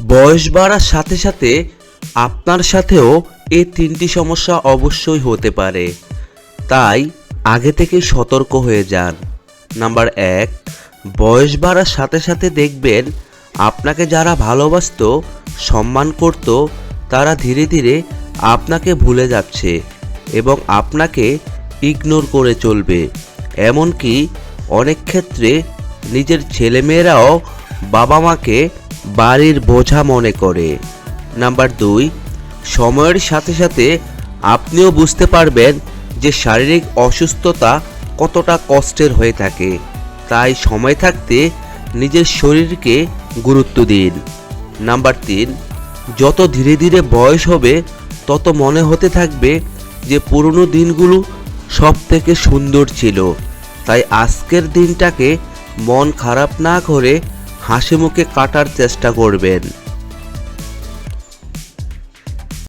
বয়স বাড়ার সাথে সাথে আপনার সাথেও এই তিনটি সমস্যা অবশ্যই হতে পারে, তাই আগে থেকেই সতর্ক হয়ে যান। নাম্বার 1, বয়স বাড়ার সাথে সাথে দেখবেন আপনাকে যারা ভালোবাসতো, সম্মান করত, তারা ধীরে ধীরে আপনাকে ভুলে যাচ্ছে এবং আপনাকে ইগনোর করে চলবে। এমনকি অনেক ক্ষেত্রে নিজের ছেলেমেয়েরাও বাবা মাকে বাড়ির বোঝা মনে করে। নাম্বার 2, সময়ের সাথে সাথে আপনিও বুঝতে পারবেন যে শারীরিক অসুস্থতা কতটা কষ্টের হয়ে থাকে, তাই সময় থাকতে নিজের শরীরকে গুরুত্ব দিন। নাম্বার 3, যত ধীরে ধীরে বয়স হবে তত মনে হতে থাকবে যে পুরনো দিনগুলো সব থেকে সুন্দর ছিল, তাই আজকের দিনটাকে মন খারাপ না করে হাসি মুখে কাটার চেষ্টা করবেন।